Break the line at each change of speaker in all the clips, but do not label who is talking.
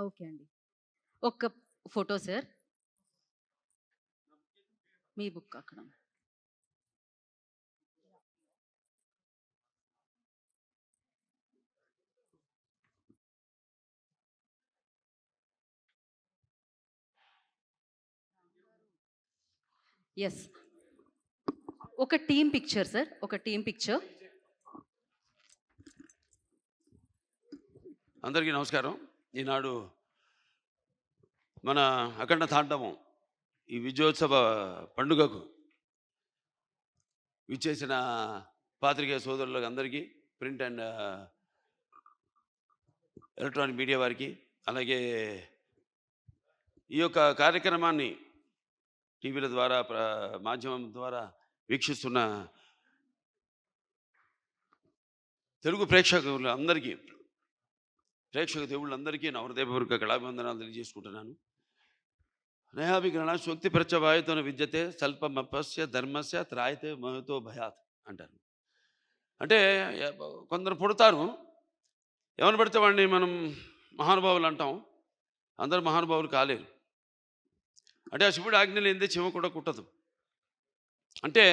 Okay అండి. ఒక్క photo sir. మీ book అక్కడ. యెస్. ఒక టీమ్ పిక్చర్ సార్. ఒక టీమ్ పిక్చర్.
అందరికీ నమస్కారం. ఈనాడు మన అఖండ తాండవం ఈ విజయోత్సవ పండుగకు విచ్చేసిన పాత్రికేయ సోదరులకు అందరికీ, ప్రింట్ అండ్ ఎలక్ట్రానిక్ మీడియా వారికి, అలాగే ఈ యొక్క కార్యక్రమాన్ని టీవీల ద్వారా మాధ్యమం ద్వారా వీక్షిస్తున్న తెలుగు ప్రేక్షక దేవుళ్ళందరికీ నా హృదయపూర్వక కళాభివందనాలు తెలియజేసుకుంటున్నాను. నయాభిగ్రహణ శోక్తి ప్రచవాయుతోన విద్యతే స్వల్పమపస్య ధర్మస్య త్రాయతే మహతో భయాత్ అంటారు. అంటే కొందరు పుడతారు, ఎవరిని పడితే వాడిని మనం మహానుభావులు అంటాం. అందరూ మహానుభావులు కాలేరు. అంటే ఆ శివుడు ఆజ్ఞ లేనిదే చీమ కూడా కుట్టదు. అంటే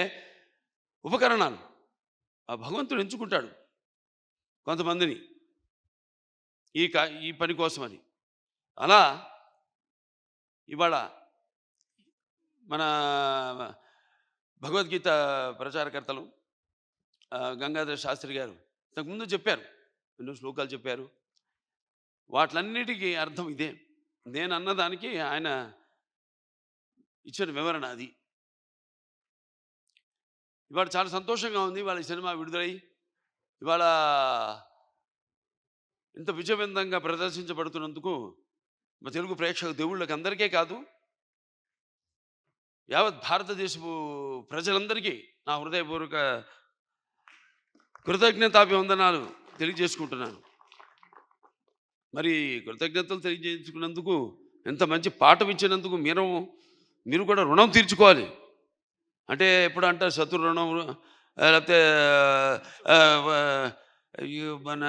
ఉపకరణాలు ఆ భగవంతుడు ఎంచుకుంటాడు కొంతమందిని ఈ పని కోసమని. అలా ఇవాళ మన భగవద్గీత ప్రచారకర్తలు గంగాధర శాస్త్రి గారు ఇంతకుముందు చెప్పారు, ఎన్నో శ్లోకాలు చెప్పారు. వాటిలన్నిటికీ అర్థం ఇదే. నేను అన్నదానికి ఆయన ఇచ్చిన వివరణ అది. ఇవాళ చాలా సంతోషంగా ఉంది. ఇవాళ ఈ సినిమా విడుదలై ఇవాళ ఇంత విజయవంతంగా ప్రదర్శించబడుతున్నందుకు మా తెలుగు ప్రేక్షక దేవుళ్ళకి అందరికీ కాదు, యావత్ భారతదేశపు ప్రజలందరికీ నా హృదయపూర్వక కృతజ్ఞతాభివందనాలు తెలియజేసుకుంటున్నాను. మరి కృతజ్ఞతలు తెలియజేసుకున్నందుకు, ఎంత మంచి పాఠం ఇచ్చినందుకు మీరు కూడా రుణం తీర్చుకోవాలి. అంటే ఎప్పుడు అంటారు శత్రు రుణం, లేకపోతే మన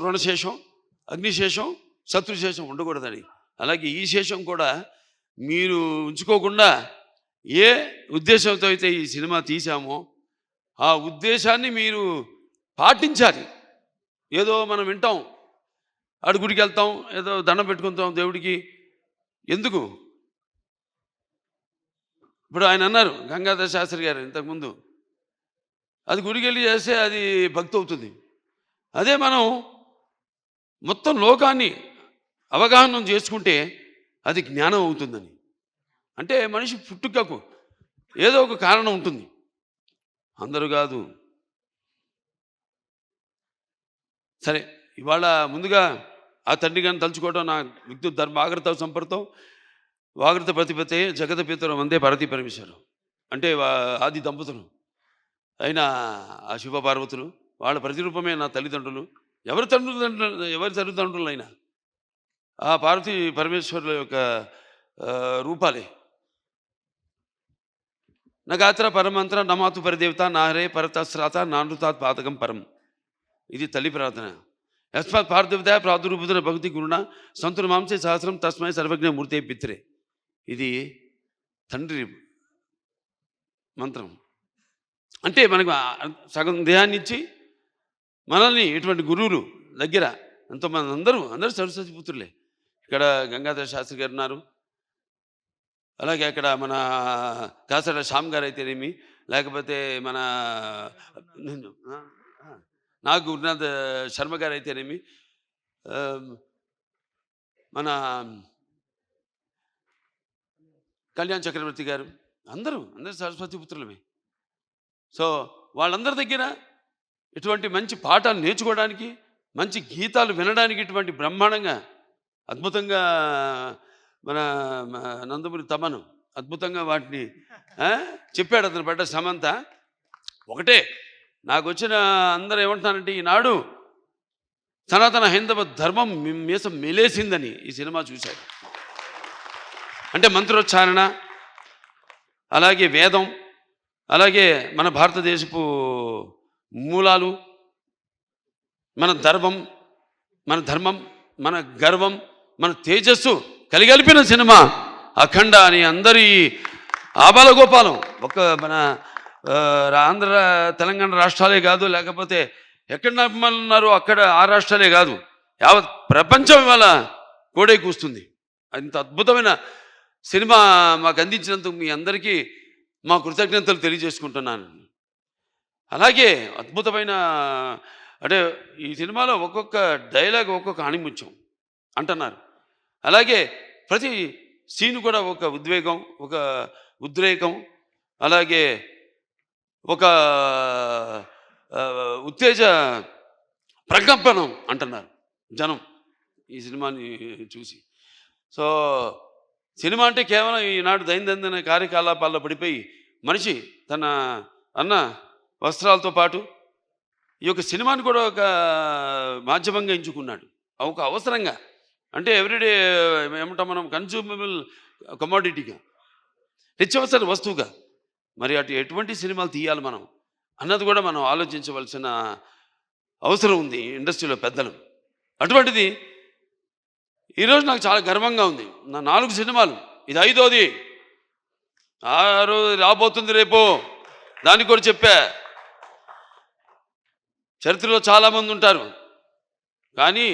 రుణశేషం అగ్నిశేషం శత్రుశేషం ఉండకూడదని. అలాగే ఈ శేషం కూడా మీరు ఉంచుకోకుండా ఏ ఉద్దేశంతో అయితే ఈ సినిమా తీసామో ఆ ఉద్దేశాన్ని మీరు పాటించాలి. ఏదో మనం వింటాం, ఆడు గుడికి వెళ్తాం, ఏదో దండం పెట్టుకుంటాం దేవుడికి. ఎందుకు? ఇప్పుడు ఆయన అన్నారు గంగాధర శాస్త్రి గారు ఇంతకుముందు, అది గుడికి వెళ్ళి చేస్తే అది భక్తి అవుతుంది. అదే మనం మొత్తం లోకాన్ని అవగాహన చేసుకుంటే అది జ్ఞానం అవుతుందని. అంటే మనిషి పుట్టుకకు ఏదో ఒక కారణం ఉంటుంది, అందరూ కాదు. సరే, ఇవాళ ముందుగా ఆ తండ్రి గారిని తలుచుకోవడం, నా విద్యుత్ ధర్మ ఆగ్రత సంపర్తం వాగ్రత ప్రతిపతే జగత పితరం వందే పార్వతీ పరమేశ్వరం. అంటే ఆది దంపతులు అయిన ఆ శివ పార్వతులు, వాళ్ళ ప్రతిరూపమే నా తల్లిదండ్రులు. ఎవరి తల్లిదండ్రులైనా ఆ పార్వతీ పరమేశ్వరుల యొక్క రూపాలే. నగాత్ర పరమంత్ర నమాతు పరిదేవత నాహరే పరతశ్రాత నానృతాత్ పాతకం పరం. ఇది తల్లి ప్రార్థన. యస్మాత్ పార్థివత ప్రాదురూపుతున్న భక్తి గురుణ సంతుల మాంసే సహస్రం తస్మై సర్వజ్ఞ మూర్తే పిత్రే. ఇది తండ్రి మంత్రం. అంటే మనకు సగం దేహాన్ని ఇచ్చి మనల్ని ఇటువంటి గురువులు దగ్గర ఎంతోమంది, అందరూ సరస్వతి పుత్రులే. ఇక్కడ గంగాధర శాస్త్రి గారు ఉన్నారు, అలాగే అక్కడ మన కాసర శ్యామ్ గారు అయితేనేమి, లేకపోతే మన నాగ్ గురునాథ్ శర్మ గారు అయితేనేమి, మన కళ్యాణ్ చక్రవర్తి గారు, అందరూ సరస్వతి పుత్రులమే. సో వాళ్ళందరి దగ్గర ఇటువంటి మంచి పాఠాలు నేర్చుకోవడానికి, మంచి గీతాలు వినడానికి, ఇటువంటి బ్రహ్మాండంగా అద్భుతంగా మన నందమూరి తమను అద్భుతంగా వాటిని చెప్పాడు. అతను పడ్డ శ్రమంతా ఒకటే. నాకు వచ్చిన అందరూ ఏమంటున్నారంటే, ఈనాడు సనాతన హైందవ ధర్మం మీసం మెలేసిందని ఈ సినిమా చూశాడు. అంటే మంత్రోచ్చారణ, అలాగే వేదం, అలాగే మన భారతదేశపు మూలాలు, మన ధర్మం, మన ధర్మం, మన గర్వం, మన తేజస్సు కలిగలిపిన సినిమా అఖండ అని అందరి ఆబాలగోపాలం. ఒక మన ఆంధ్ర తెలంగాణ రాష్ట్రాలే కాదు, లేకపోతే ఎక్కడ అభిమానులు ఉన్నారో అక్కడ ఆ రాష్ట్రాలే కాదు, యావత్ ప్రపంచం ఇవాళ కోడై కూస్తుంది. అంత అద్భుతమైన సినిమా మాకు అందించినందుకు మీ అందరికీ మా కృతజ్ఞతలు తెలియజేసుకుంటున్నాను. అలాగే అద్భుతమైన అంటే ఈ సినిమాలో ఒక్కొక్క డైలాగ్ ఒక్కొక్క ఆణిముత్యం అంటున్నారు. అలాగే ప్రతి సీన్ కూడా ఒక ఉద్వేగం, ఒక ఉద్రేకం, అలాగే ఒక ఉత్తేజ ప్రకంపనం అంటున్నారు జనం ఈ సినిమాని చూసి. సో సినిమా అంటే కేవలం ఈనాడు దైనందిన కార్యకలాపాల్లో పడిపోయి మనిషి తన అన్న వస్త్రాలతో పాటు ఈ యొక్క సినిమాని కూడా ఒక మాధ్యమంగా ఎంచుకున్నాడు, ఒక అవసరంగా. అంటే ఎవ్రీడే ఏమంటాం మనం, కన్జ్యూమబుల్ కమోడిటీగా, నిత్యవసర వస్తువుగా. మరి ఎటువంటి సినిమాలు తీయాలి మనం అన్నది కూడా మనం ఆలోచించవలసిన అవసరం ఉంది ఇండస్ట్రీలో పెద్దలు. అటువంటిది ఈరోజు నాకు చాలా గర్వంగా ఉంది. నా 4 సినిమాలు, ఇది 5వది, 6 రాబోతుంది రేపు, దానికి కూడా చెప్పా. చరిత్రలో చాలామంది ఉంటారు, కానీ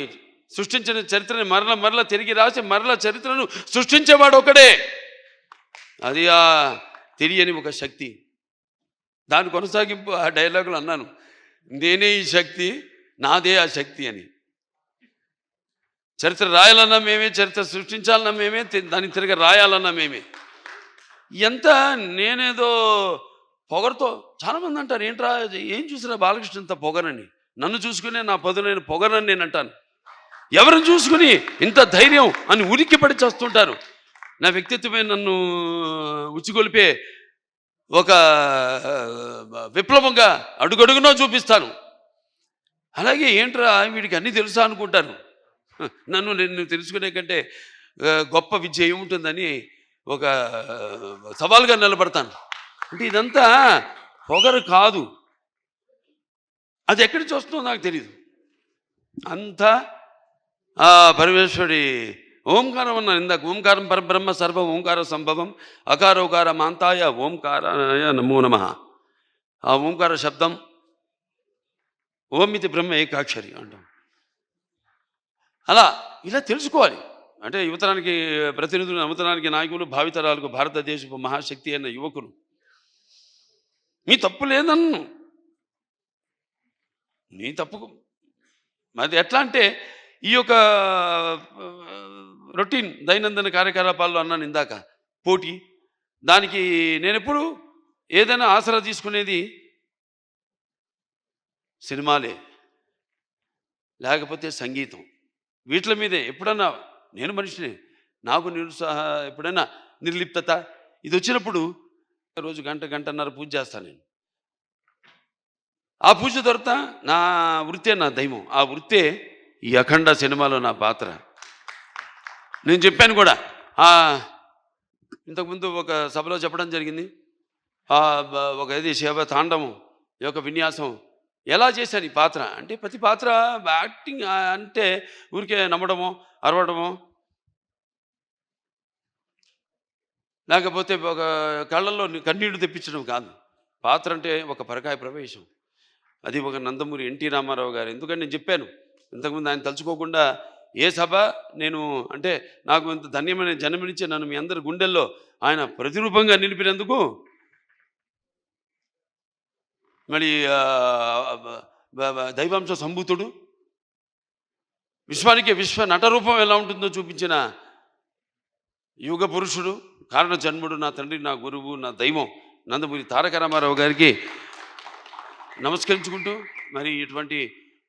సృష్టించిన చరిత్రని మరల తిరిగి రాసి మరల చరిత్రను సృష్టించేవాడు ఒకడే. అది ఆ తెలియని ఒక శక్తి. దాని కొనసాగింపు ఆ డైలాగులు అన్నాను, నేనే ఈ శక్తి, నాదే ఆ శక్తి అని. చరిత్ర రాయాలన్నా మేమే, చరిత్ర సృష్టించాలన్నా మేమే, దాన్ని తిరిగి రాయాలన్నా మేమే. ఎంత నేనేదో పొగరుతో చాలామంది అంటారు, ఏంట్రా ఏం చూసినా బాలకృష్ణ ఇంత పొగరని. నన్ను చూసుకునే నా పదునైన పొగరని నేను అంటాను. ఎవరిని చూసుకుని ఇంత ధైర్యం అని ఉనికి పడి చేస్తుంటారు. నా వ్యక్తిత్వమే నన్ను ఉచ్చిగొలిపే ఒక విప్లవంగా అడుగడుగునో చూపిస్తాను. అలాగే ఏంట్రా వీడికి అన్నీ తెలుసా అనుకుంటాను. నేను తెలుసుకునే కంటే గొప్ప విద్య ఏముంటుందని ఒక సవాల్గా నిలబడతాను. అంటే ఇదంతా పొగరు కాదు, అది ఎక్కడి నుంచి వస్తుందో నాకు తెలియదు. అంతా ఆ పరమేశ్వరుడి ఓంకారం అన్నాను ఇందాక. ఓంకారం పరబ్రహ్మ సర్వం ఓంకార సంభవం అకారోకార మాంతాయ ఓంకారాయ నమో నమః. ఆ ఓంకార శబ్దం ఓమితి బ్రహ్మ ఏకాక్షరి అంటాం. అలా ఇలా తెలుసుకోవాలి. అంటే యువతరానికి ప్రతినిధులు, నవతరానికి నాయకులు, భావితరాలకు భారతదేశపు మహాశక్తి అయిన యువకులు. మీ తప్పు లేదన్ను, నీ తప్పు అది ఎట్లా అంటే ఈ యొక్క రొటీన్ దైనందిన కార్యకలాపాల్లో అన్నాను ఇందాక, పోటీ. దానికి నేను ఎప్పుడు ఏదైనా ఆసరా తీసుకునేది సినిమాలే, లేకపోతే సంగీతం. వీటి మీదే ఎప్పుడన్నా నేను మనిషిని, నాకు ఎప్పుడైనా నిర్లిప్తత ఇది వచ్చినప్పుడు రోజు గంటన్నర పూజ చేస్తాను నేను. ఆ పూజ తర్వాత నా వృత్తే నా దైవం. ఆ వృత్తే ఈ అఖండ సినిమాలో నా పాత్ర. నేను చెప్పాను కూడా, ఇంతకుముందు ఒక సభలో చెప్పడం జరిగింది. ఒక ఇది శివ తాండవం యొక్క విన్యాసం ఎలా చేశాను ఈ పాత్ర అంటే, ప్రతి పాత్ర యాక్టింగ్ అంటే ఊరికే నమ్మడమో అరవడమో, లేకపోతే ఒక కళ్ళల్లో కన్నీళ్లు తెప్పించడం కాదు. పాత్ర అంటే ఒక పరకాయ ప్రవేశం. అది ఒక నందమూరి ఎన్టీ రామారావు గారు. ఎందుకంటే నేను చెప్పాను ఇంతకుముందు, ఆయన తలుచుకోకుండా ఏ సభ నేను అంటే నాకు ఇంత ధన్యమైన జన్మనిచ్చే నన్ను మీ అందరి గుండెల్లో ఆయన ప్రతిరూపంగా నిలిపినందుకు, మరి దైవాంశ సంభూతుడు, విశ్వానికి విశ్వ నటరూపం ఎలా ఉంటుందో చూపించిన యుగ పురుషుడు, కారణ జన్ముడు, నా తండ్రి, నా గురువు, నా దైవం నందమూరి తారక రామారావు గారికి నమస్కరించుకుంటూ, మరి ఇటువంటి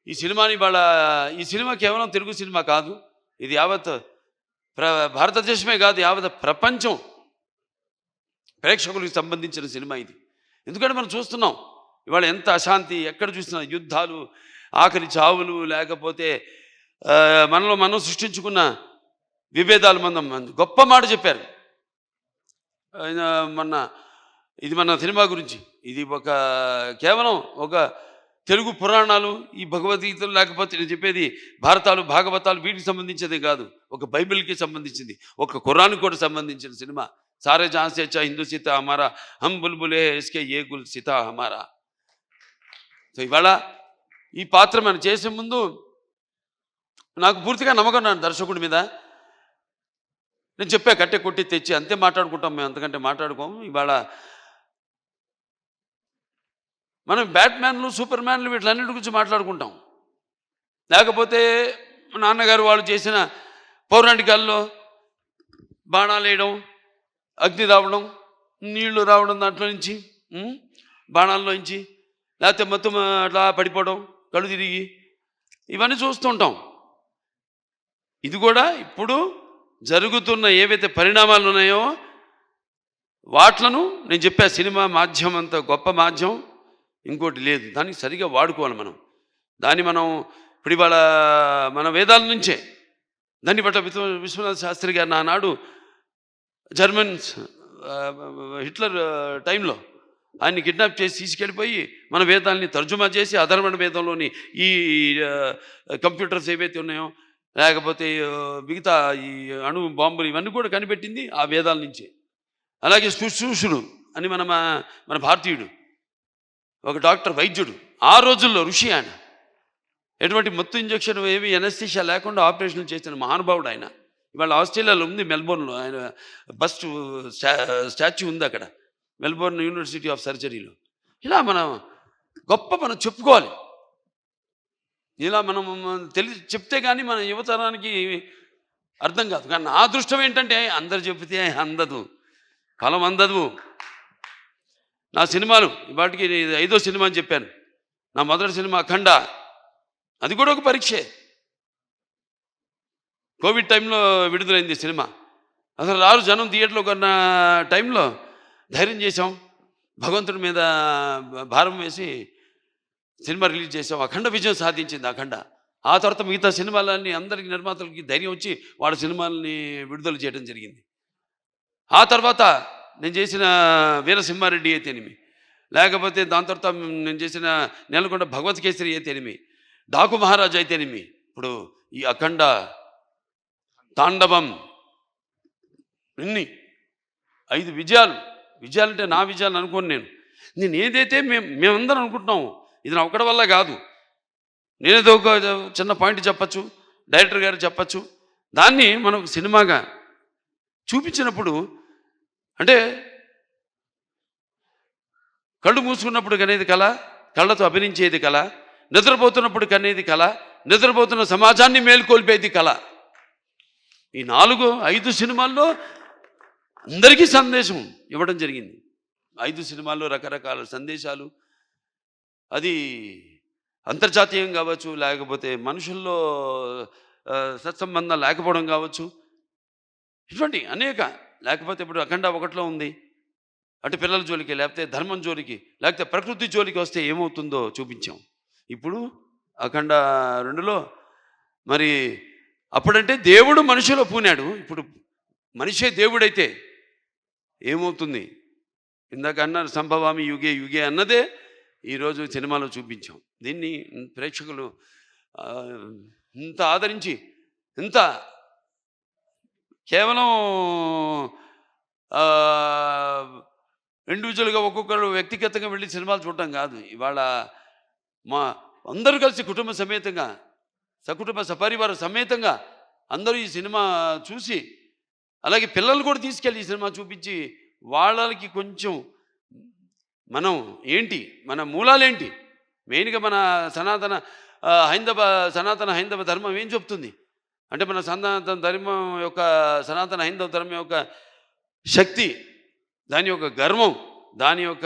ఈ సినిమాని ఈ సినిమా కేవలం తెలుగు సినిమా కాదు, ఇది యావత్ భారతదేశమే కాదు, యావత్ ప్రపంచం ప్రేక్షకులకు సంబంధించిన సినిమా ఇది. ఎందుకంటే మనం చూస్తున్నాం ఇవాళ ఎంత అశాంతి, ఎక్కడ చూసినా యుద్ధాలు, ఆకలి చావులు, లేకపోతే మనలో మనం సృష్టించుకున్న విభేదాలు. మనం గొప్ప మాట చెప్పారు ఇది మన సినిమా గురించి. ఇది కేవలం ఒక తెలుగు పురాణాలు, ఈ భగవద్గీతలు, లేకపోతే నేను చెప్పేది భారతాలు, భాగవతాలు, వీటికి సంబంధించేది కాదు, ఒక బైబిల్కి సంబంధించింది, ఒక ఖురాన్ కూడా సంబంధించిన సినిమా. సారే జహాన్ సే అచ్చా హిందూ సీత హమారా, హమ్ బుల్బులే ఇస్కే ఏ గుల్ సీత హమారా. సో ఇవాళ ఈ పాత్ర మనం చేసే ముందు నాకు పూర్తిగా నమ్మకం ఉన్నాను దర్శకుడి మీద. నేను చెప్పా, కట్టె కొట్టి తెచ్చి అంతే మాట్లాడుకుంటాం మేము, అంతకంటే మాట్లాడుకోము. ఇవాళ మనం బ్యాట్మ్యాన్లు, సూపర్ మ్యాన్లు, వీటిలన్నిటి గురించి మాట్లాడుకుంటాం. లేకపోతే నాన్నగారు వాళ్ళు చేసిన పౌరాణికాల్లో బాణాలు వేయడం, అగ్ని రావడం, నీళ్లు రావడం, దాంట్లో నుంచి బాణాల్లో నుంచి, లేకపోతే మొత్తం అట్లా పడిపోవడం, కళ్ళు తిరిగి, ఇవన్నీ చూస్తుంటాం. ఇది కూడా ఇప్పుడు జరుగుతున్న ఏవైతే పరిణామాలు ఉన్నాయో వాట్లను నేను చెప్పా, సినిమా మాధ్యమం అంత గొప్ప మాధ్యమం ఇంకోటి లేదు. దానికి సరిగా వాడుకోవాలి మనం. దాన్ని మనం ఇప్పుడు ఇవాళ మన వేదాల నుంచే దాన్ని బట్ట విశ్వనాథ శాస్త్రి గారు నానాడు జర్మన్స్ హిట్లర్ టైంలో ఆయన్ని కిడ్నాప్ చేసి తీసుకెళ్ళిపోయి మన వేదాలని తర్జుమా చేసి అధర్వణ వేదంలోని ఈ కంప్యూటర్స్ ఏవైతే ఉన్నాయో, లేకపోతే మిగతా ఈ అణు బాంబులు, ఇవన్నీ కూడా కనిపెట్టింది ఆ వేదాల నుంచే. అలాగే శుశ్రూషుడు అని మన భారతీయుడు, ఒక డాక్టర్, వైద్యుడు, ఆ రోజుల్లో ఋషి ఆయన. ఎటువంటి మత్తు ఇంజక్షన్ ఏమి ఎనస్థీషియా లేకుండా ఆపరేషన్లు చేసిన మహానుభావుడు ఆయన. ఇవాళ ఆస్ట్రేలియాలో ఉంది, మెల్బోర్న్లో ఆయన బస్ట్ స్టాచ్యూ ఉంది అక్కడ, మెల్బోర్న్ యూనివర్సిటీ ఆఫ్ సర్జరీలో. ఇలా మనం చెప్పుకోవాలి. ఇలా మనం చెప్తే కానీ మన యువతరానికి అర్థం కాదు. కానీ నా అదృష్టం ఏంటంటే అందరు చెబితే అందదు, ఫలం అందదు. నా సినిమాలు వాటికి 5వ సినిమా అని చెప్పాను. నా మొదటి సినిమా అఖండ, అది కూడా ఒక పరీక్షే. కోవిడ్ టైంలో విడుదలైంది సినిమా. అసలు రారు జనం థియేటర్లో కొన్న టైంలో ధైర్యం చేసాం, భగవంతుడి మీద భారం వేసి సినిమా రిలీజ్ చేసాం. అఖండ విజయం సాధించింది అఖండ. ఆ తర్వాత మిగతా సినిమాలన్నీ అందరికీ, నిర్మాతలకి ధైర్యం వచ్చి వాళ్ళ సినిమాలని విడుదల చేయడం జరిగింది. ఆ తర్వాత నేను చేసిన వీరసింహారెడ్డి అయితేనేమి, లేకపోతే దాని తర్వాత నేను చేసిన నెలకొండ భగవత్ కేసరి అయితేనేమి, డాకు మహారాజు అయితేనేమి, ఇప్పుడు ఈ అఖండ, తాండవం, ఇన్ని 5 విజయాలంటే నా విజయాలు అనుకోను. నేను ఏదైతే మేమందరం అనుకుంటున్నాము, ఇది నా ఒక్కడి వల్ల కాదు. నేనేదో ఒక చిన్న పాయింట్ చెప్పచ్చు, డైరెక్టర్ గారు చెప్పచ్చు, దాన్ని మనం సినిమాగా చూపించినప్పుడు, అంటే కళ్ళు మూసుకున్నప్పుడు కనేది కళ, కళ్ళతో అభినయించేది కళ, నిద్రపోతున్నప్పుడు కనేది కళ, నిద్రపోతున్న సమాజాన్ని మేల్కొల్పేది కళ. ఈ 4-5 సినిమాల్లో అందరికీ సందేశం ఇవ్వడం జరిగింది. 5 సినిమాల్లో రకరకాల సందేశాలు, అది అంతర్జాతీయం కావచ్చు, లేకపోతే మనుషుల్లో సత్సంబంధం లేకపోవడం కావచ్చు, ఇటువంటి అనేక. లేకపోతే ఇప్పుడు అఖండ 1లో ఉంది, అటు పిల్లల జోలికి, లేకపోతే ధర్మం జోలికి, లేకపోతే ప్రకృతి జోలికి వస్తే ఏమవుతుందో చూపించాం. ఇప్పుడు అఖండ 2లో మరి అప్పుడంటే దేవుడు మనిషిలో పూనాడు, ఇప్పుడు మనిషే దేవుడైతే ఏమవుతుంది? ఇందాక అన్నారు సంభవామి యుగే యుగే అన్నదే ఈరోజు సినిమాలో చూపించాం. దీన్ని ప్రేక్షకులు ఇంత ఆదరించి, ఇంత కేవలం ఇండివిజువల్గా ఒక్కొక్కరు వ్యక్తిగతంగా వెళ్ళి సినిమాలు చూడటం కాదు. ఇవాళ మా అందరూ కలిసి కుటుంబ సమేతంగా, సకుటుంబ సపరివార సమేతంగా అందరూ ఈ సినిమా చూసి, అలాగే పిల్లలు కూడా తీసుకెళ్ళి ఈ సినిమా చూపించి వాళ్ళకి కొంచెం మనం ఏంటి, మన మూలాలేంటి, మెయిన్గా మన సనాతన హైందవ ధర్మం ఏం చెప్తుంది అంటే, మన సనాతన ధర్మం యొక్క, సనాతన హైందవ ధర్మం యొక్క శక్తి, దాని యొక్క గర్వం, దాని యొక్క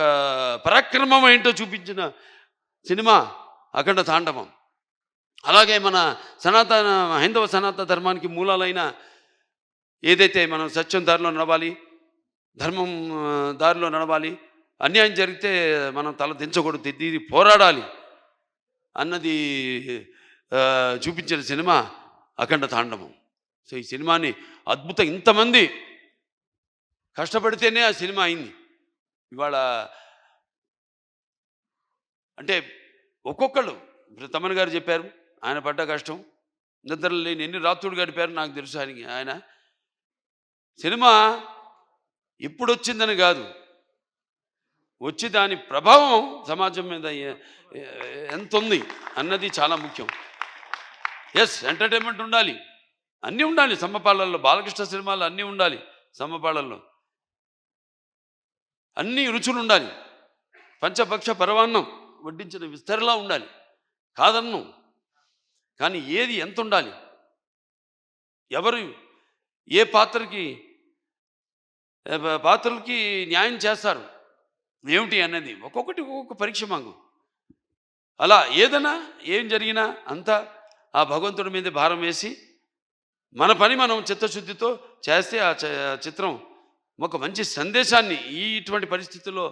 పరాక్రమం ఏంటో చూపించిన సినిమా అఖండ తాండవం. అలాగే మన హైందవ సనాతన ధర్మానికి మూలాలైన ఏదైతే మనం సత్యం దారిలో నడవాలి, ధర్మం దారిలో నడవాలి, అన్యాయం జరిగితే మనం తల దించకూడదు, తిరిగి పోరాడాలి అన్నది చూపించిన సినిమా అఖండ తాండవం. సో ఈ సినిమాని ఇంతమంది కష్టపడితేనే ఆ సినిమా అయింది. ఇవాళ అంటే ఒక్కొక్కళ్ళు ఇప్పుడు తమన్ గారు చెప్పారు, ఆయన పడ్డ కష్టం, నిద్ర లేని ఎన్ని రాత్రులు గడిపారు నాకు తెలుసు. ఆయన సినిమా ఇప్పుడు వచ్చిందని కాదు, వచ్చి దాని ప్రభావం సమాజం మీద ఎంత ఉంది అన్నది చాలా ముఖ్యం. ఎస్, ఎంటర్టైన్మెంట్ ఉండాలి, అన్నీ ఉండాలి సమ్మపాళ్ళల్లో. బాలకృష్ణ సినిమాలు అన్నీ ఉండాలి సమ్మపాళ్ళల్లో, అన్ని రుచులు ఉండాలి. పంచపక్ష పరవాన్నం వడ్డించిన విస్తరలా ఉండాలి, కాదన్ను. కానీ ఏది ఎంత ఉండాలి, ఎవరు ఏ పాత్రలకి న్యాయం చేస్తారు ఏమిటి అన్నది ఒక్కొక్కటి ఒక్కొక్క పరీక్ష మాకు. అలా ఏదైనా ఏం జరిగినా అంతా ఆ భగవంతుడి మీద భారం వేసి మన పని మనం చిత్తశుద్ధితో చేస్తే ఆ చిత్రం ఒక మంచి సందేశాన్ని ఇటువంటి పరిస్థితుల్లో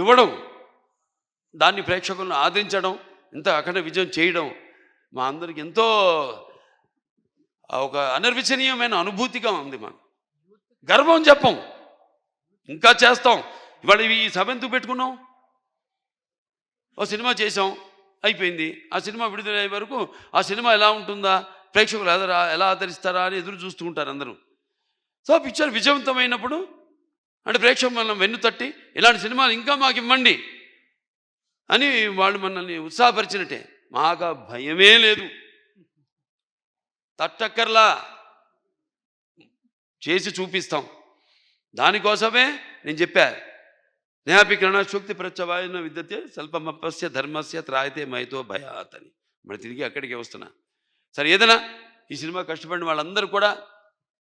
ఇవ్వడం, దాన్ని ప్రేక్షకులను ఆదరించడం, ఇంత అఖండ విజయం చేయడం మా అందరికి ఎంతో ఒక అనిర్వచనీయమైన అనుభూతిగా ఉంది. మాకు గర్వం చెప్పం, ఇంకా చేస్తాం. ఇవాళ ఈ సభ ఎందుకు పెట్టుకున్నాం? ఓ సినిమా చేసాం, అయిపోయింది. ఆ సినిమా విడుదలయ్యే వరకు ఆ సినిమా ఎలా ఉంటుందా, ప్రేక్షకులు ఎలా ఆదరిస్తారా అని ఎదురు చూస్తూ ఉంటారు అందరూ. సో పిక్చర్ విజయవంతమైనప్పుడు అంటే ప్రేక్షకులు మనం వెన్ను తట్టి ఇలాంటి సినిమాలు ఇంకా మాకు ఇవ్వండి అని వాళ్ళు మనల్ని ఉత్సాహపరిచినట్టే. మాకు భయమే లేదు, తట్టక్కర్లా, చేసి చూపిస్తాం. దానికోసమే నేను చెప్పా, నేహాపి కిరణశోక్తి ప్రత్యవాయన విద్యతే స్వల్పమపస్య ధర్మస్య త్రాయతే మైతో భయాత్ అని. మరి తిరిగి అక్కడికే వస్తున్నా. సరే, ఏదైనా ఈ సినిమా కష్టపడిన వాళ్ళందరూ కూడా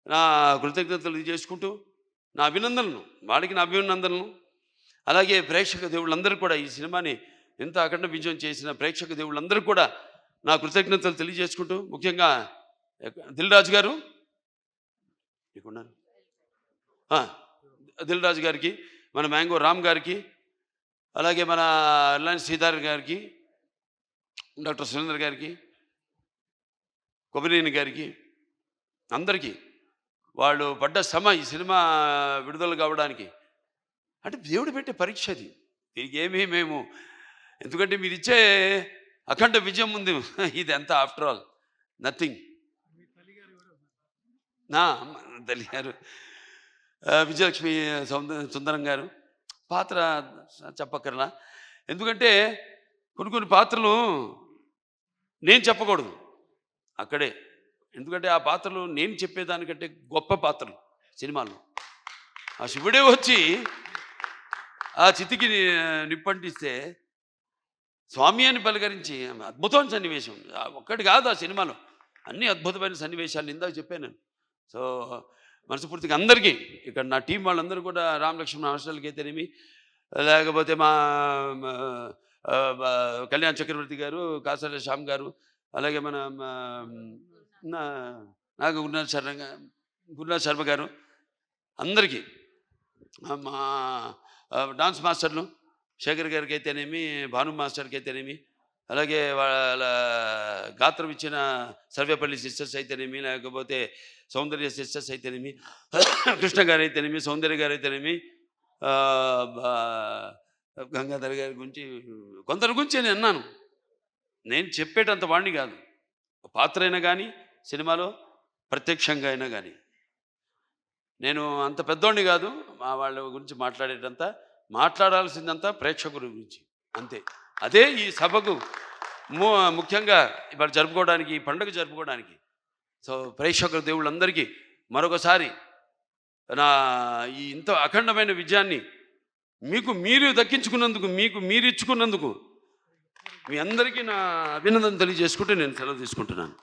నా కృతజ్ఞతలు చేసుకుంటూ నా అభినందనలు, వాడికి నా అభినందనలు, అలాగే ప్రేక్షక దేవుళ్ళందరూ కూడా ఈ సినిమాని ఎంత అఖండ విజయం చేసిన ప్రేక్షక దేవుళ్ళందరూ కూడా నా కృతజ్ఞతలు తెలియజేసుకుంటూ, ముఖ్యంగా దిల్ రాజు గారు దిల్ రాజు గారికి, మన మ్యాంగో రామ్ గారికి, అలాగే మన రిలయన్స్ శ్రీధర్ గారికి, డాక్టర్ సురేంద్ర గారికి, కొబ్బరినేని గారికి, అందరికీ వాళ్ళు పడ్డ శ్రమ ఈ సినిమా విడుదల కావడానికి అంటే దేవుడు పెట్టే పరీక్ష అది. దీనికి ఏమీ మేము, ఎందుకంటే మీరు ఇచ్చే అఖండ విజయం ఉంది, ఇది ఎంత ఆఫ్టర్ ఆల్ నథింగ్. నా తల్లి గారు విజయలక్ష్మి సుందరం గారు పాత్ర చెప్పక్కర్లా, ఎందుకంటే కొన్ని పాత్రలు నేను చెప్పకూడదు అక్కడే, ఎందుకంటే ఆ పాత్రలు నేను చెప్పేదానికంటే గొప్ప పాత్రలు సినిమాల్లో. ఆ శివుడే వచ్చి ఆ చితికి నిప్పంటిస్తే స్వామి అని పలకరించి అద్భుతమైన సన్నివేశం ఒక్కటి కాదు, ఆ సినిమాలో అన్ని అద్భుతమైన సన్నివేశాలు ఇందాక చెప్పాను నేను. సో మనస్ఫూర్తిగా అందరికీ, ఇక్కడ నా టీం వాళ్ళందరూ కూడా, రామలక్ష్మణ హాస్టల్కి అయితేనేమి, లేకపోతే మా కళ్యాణ్ చక్రవర్తి గారు, కాసాల శ్యామ్ గారు, అలాగే మన నాకు గురునాథ్ శర్మ గారు, అందరికీ, మా డాన్స్ మాస్టర్లు శేఖర్ గారికి అయితేనేమి, భాను మాస్టర్కి అయితేనేమి, అలాగే వాళ్ళ గాత్రం ఇచ్చిన సర్వేపల్లి సిస్టర్స్ అయితేనేమి, లేకపోతే సౌందర్య సిస్టర్స్ అయితేనేమి, కృష్ణ గారు అయితేనేమి, సౌందర్య గారు అయితేనేమి, గంగాధర్ గారి గురించి, కొందరి గురించి నేను అన్నాను. నేను చెప్పేటంత వాడిని కాదు, పాత్ర అయినా కానీ సినిమాలో ప్రత్యక్షంగా అయినా కానీ నేను అంత పెద్దోడిని కాదు. మా వాళ్ళ గురించి మాట్లాడాల్సిందంతా ప్రేక్షకుల గురించి అంతే. అదే ఈ సభకు ముఖ్యంగా ఇవాళ జరుపుకోవడానికి, ఈ పండుగ జరుపుకోవడానికి. సో ప్రేక్షకుల దేవుళ్ళందరికీ మరొకసారి నా ఈ ఇంత అఖండమైన విజయాన్ని మీకు మీరు దక్కించుకున్నందుకు, మీకు మీరు ఇచ్చుకున్నందుకు మీ అందరికీ నా అభినందన తెలియజేసుకుంటే నేను సెలవు తీసుకుంటున్నాను.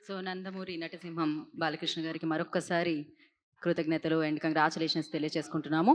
సో నందమూరి నటసింహం బాలకృష్ణ గారికి మరొక్కసారి కృతజ్ఞతలు అండ్ కంగ్రాచులేషన్స్ తెలియజేసుకుంటున్నాము.